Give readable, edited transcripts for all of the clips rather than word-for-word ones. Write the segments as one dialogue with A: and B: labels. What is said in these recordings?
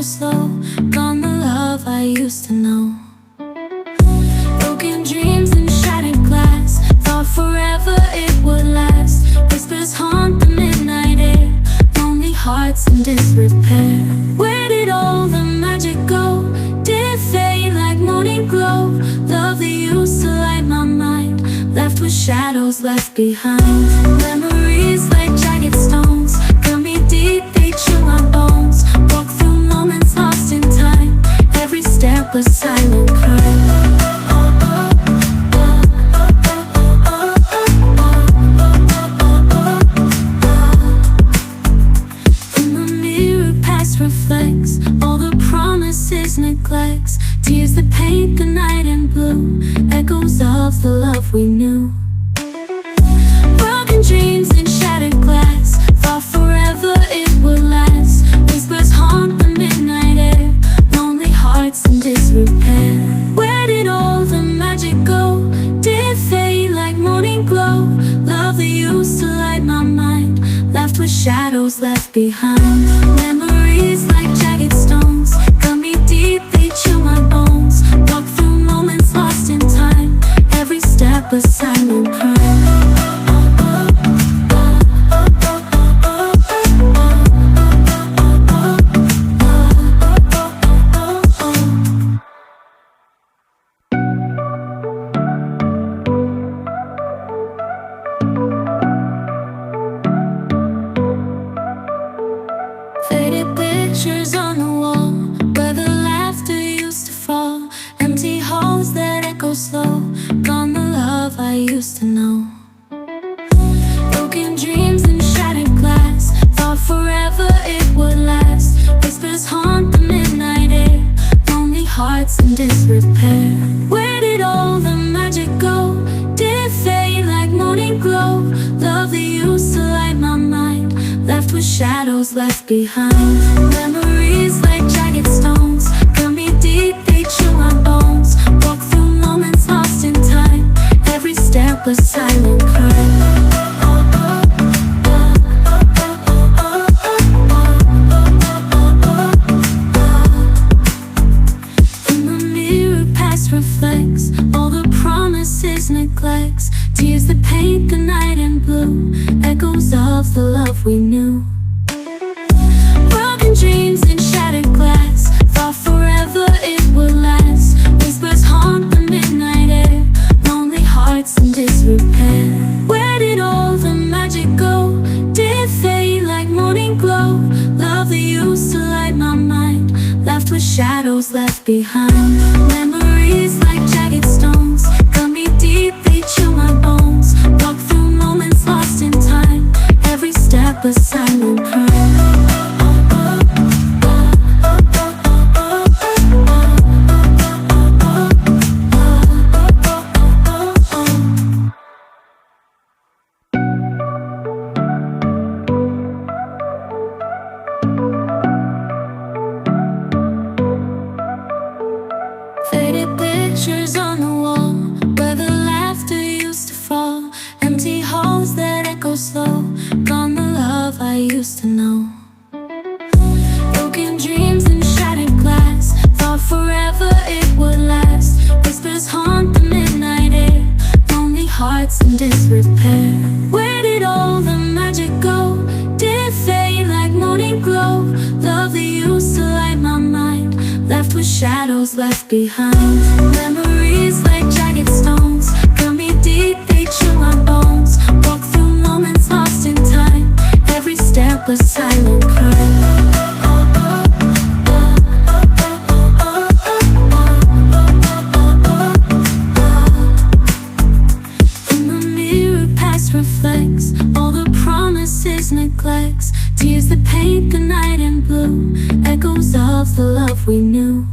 A: slow. Gone the love I used to know. Broken dreams and shattered glass. Thought forever it would last. Whispers haunt the midnight air. Lonely hearts in disrepair. Where did all the magic go? Did it fade like morning glow? Love that used to light my mind, left with shadows left behind. Memories like jagged stones, cut me deep, they chill my bones. Walk through moments lost in time. Every step a silent cry. Reflects all the promises, neglects, tears that paint the night in blue, echoes of the love we knew. Broken dreams and shattered glass, thought forever it would last. Whispers haunt the midnight air, lonely hearts in disrepair. Where did all the magic go? Did it fade like morning glow? Love that used to light my mind, left with shadows left behind. Memories like jagged stones, cut me deep, they chill my bones. Walk through moments lost in time. Every step a silent cry. Faded pictures on the wall, where the laughter used to fall. Empty halls that echo slow, gone the love I used to know. Broken dreams and shattered glass, thought forever it would last. Whispers haunt the midnight air, lonely hearts in disrepair. Where did all the magic go? Did it fade like morning glow? Love that used to light my mind, left with shadows left behind. Memories like jagged stones, cut me deep, they chill my bones. Walk through moments lost in time. Every step a silent cry. In the mirror past reflects all the promises, neglects, tears that paint the night in blue, echoes of the love we knew. Broken dreams and shattered glass, thought forever it would last. Whispers haunt the midnight air, lonely hearts in disrepair. Where did all the magic go? Did it fade like morning glow? Love that used to light my mind, left with shadows left behind. Memories like jagged stones, cut me deep, they chill my bones. Walk through moments lost in time. Every step a silent cry. Faded pictures on the wall, where the laughter used to fall. Empty halls that echo slow, gone the love I used to know. Broken dreams and shattered glass, thought forever it would last. Whispers haunt the midnight air, lonely hearts in disrepair. Where did all the magic go? Did it fade like morning glow? Love that used to light my mind, left with shadows left behind. Memories like jagged stones, cut me deep, they chill my bones. Walk through moments lost in time. Every step a silent cry. In the mirror past reflects all the promises, neglects, tears that paint the night in blue, echoes of the love we knew.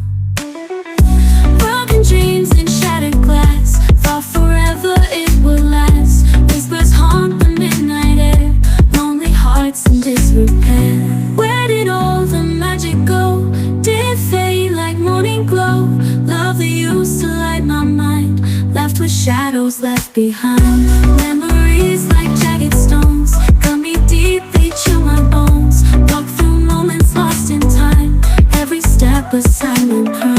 A: Broken dreams and shattered glass, thought forever it would last. Whispers haunt the midnight air, lonely hearts in disrepair. Where did all the magic go? Did it fade like morning glow? Love that used to light my mind, left with shadows left behind. Memories like jagged stones, cut me deep, they chill my bones. Walk through moments lost in time. Every step a silent cry.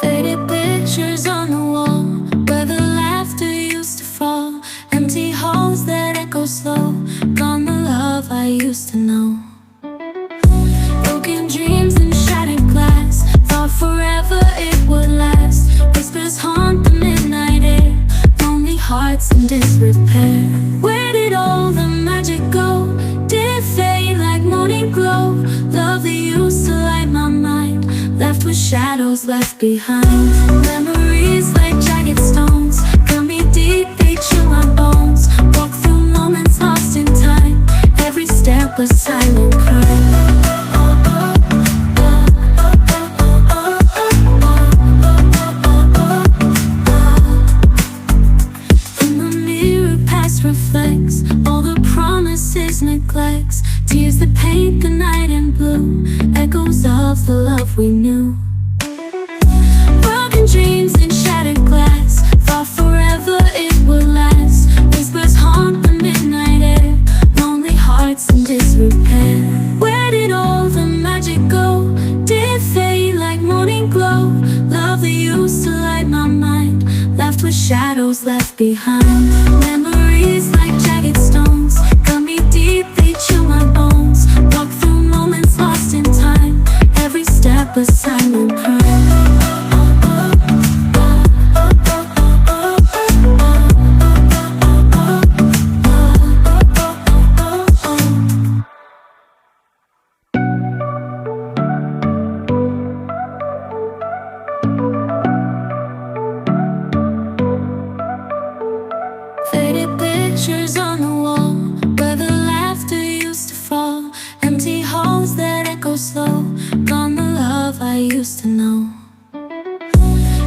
A: Faded pictures on the wall where the laughter used to fall. Empty halls that echo slow. Gone the love I used to know. Broken dreams and shattered glass. Thought forever it would last. Whispers haunt the midnight air. Lonely hearts in disrepair. Where did all the magic go? Did it fade like morning glow? Love that used to light my mind, left with shadows left behind. Memories like jagged stones, cut me deep, they chill my bones. Walk through moments lost in time, every step a silent cry. In the mirror past reflects all the promises, neglects. Tears that paint the night in blue, echoes of the love we knew. Broken dreams and shattered glass, thought forever it would last. Whispers haunt the midnight air, lonely hearts in disrepair. Where did all the magic go? Did it fade like morning glow? Love that used to light my mind, left with shadows left behind. Memories like jagged stones, cut me deep, they chill my bones. Walk through moments lost in time, every step a silent cry. Faded pictures on the wall where the laughter used to fall. Empty halls that echo slow. Gone the love I used to know.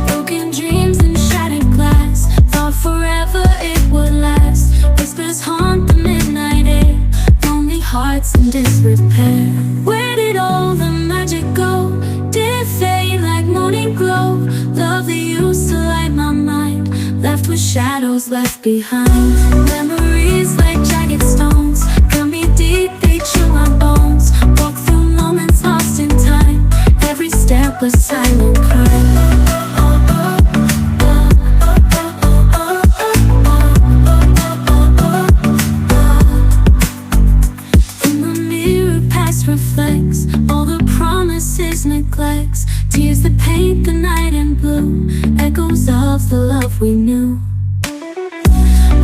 A: Broken dreams and shattered glass. Thought forever it would last. Whispers haunt the midnight air. Lonely hearts in disrepair. Where did all the magic go? Did it fade like morning glow? Love that used to light my mind, left with shadows left behind. Memories like jagged stones, cut me deep, they chill my bones. Walk through moments lost in time, every step a silent cry. In the mirror past reflects all the promises, neglects. Tears that paint the night in blue, echoes of the love we knew.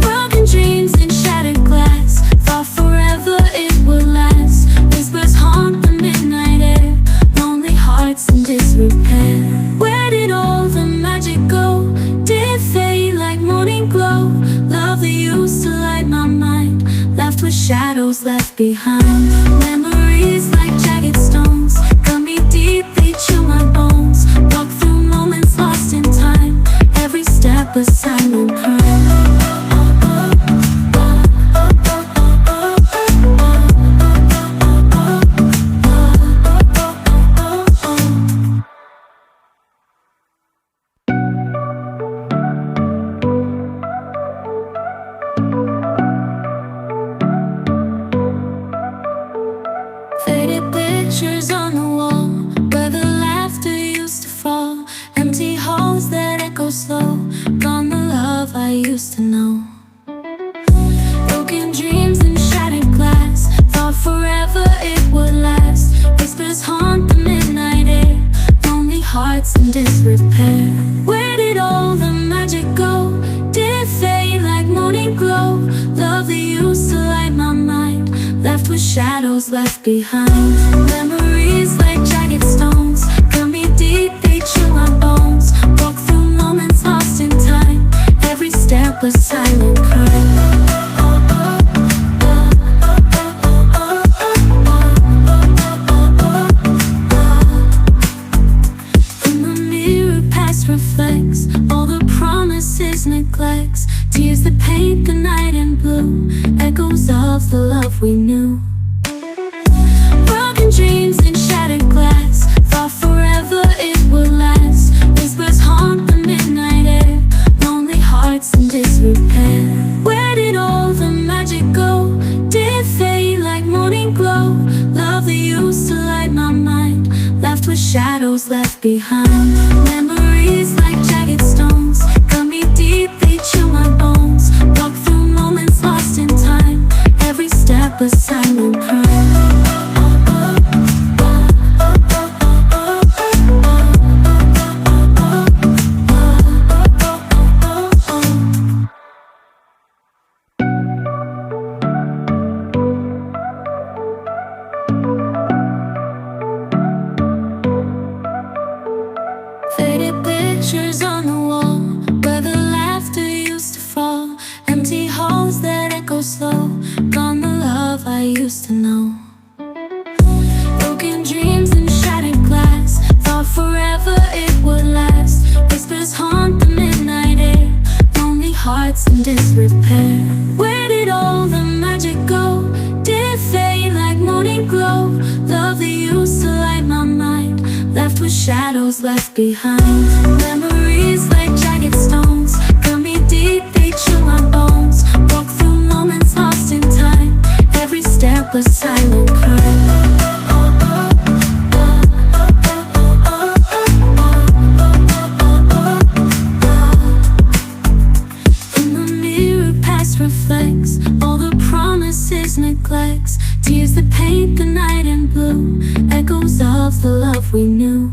A: Broken dreams and shattered glass, thought forever it would last. Whispers haunt the midnight air, lonely hearts in disrepair. Where did all the magic go? Did it fade like morning glow? Love that used to light my mind, left with shadows left behind. Memories like jagged stones, cut me deep, they chill my bones. Walk through moments lost in time, every step a silent cry. Faded pictures on the wall where the laughter used to fall. Empty halls that echo slow. Gone the love I used to know. Broken dreams and shattered glass. Thought forever it would last. Whispers haunt the midnight air. Lonely hearts in disrepair. Where did all the magic go? Did it fade like morning glow? Love that used to light my mind, left with shadows left behind. Memories like jagged stones, cut me deep, they chill my bones. Walk through moments lost in time, every step a silent cry. In the mirror past reflects all the promises, neglects. Tears that paint the night in blue, echoes of the love we knew. Broken dreams in shattered glass, thought forever it would last. Whispers haunt the midnight air, lonely hearts in disrepair. Where did all the magic go? Did it fade like morning glow? Love that used to light my mind, left with shadows left behind. Memories like jagged stones, cut me deep, they chill my bones. Walk through moments lost in time, every step a silent crime. Faded pictures on the wall, where the laughter used to fall. Empty halls that echo slow, gone the love I used to know. Broken dreams and shattered glass, thought forever it would last. Whispers haunt the midnight air, lonely hearts in disrepair. Where did all the magic go? Did it fade like morning glow? Love that used to light my mind, left with shadows left behind. Memories like jagged stones, cut me deep, they chill my bones. Walk through moments lost in time, every step a silent cry. In the mirror past reflects all the promises, neglects, tears that paint the night in blue, echoes of the love we knew.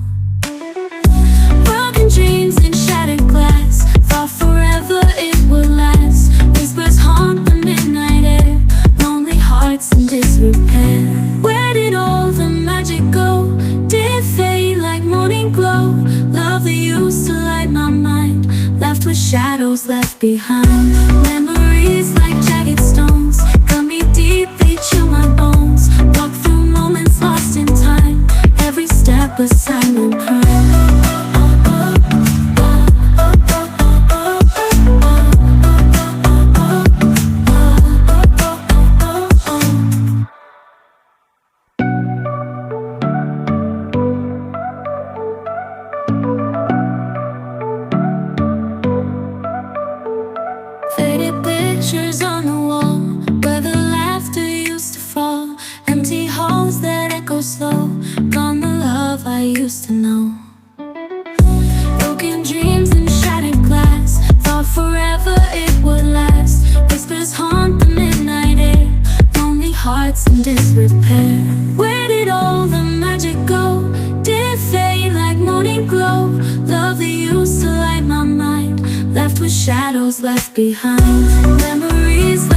A: Broken dreams in shattered glass, thought forever it would last. Whispers haunt the midnight air, lonely hearts in disrepair. Where did all the magic go? Did it fade like morning glow? Love that used to light my mind, left with shadows left behind. Memories like jagged stones, cut me deep, they chill my bones. Walk through moments lost in time, every step a silent cry. Faded pictures on the wall, where the laughter used to fall. Empty halls that echo slow, gone the love I used to know. Broken dreams and shattered glass, thought forever it would last. Whispers haunt the midnight air, lonely hearts in disrepair. Where did all the magic go? Did it fade like morning glow? Love that used to light my mind, left with shadows left behind. Memories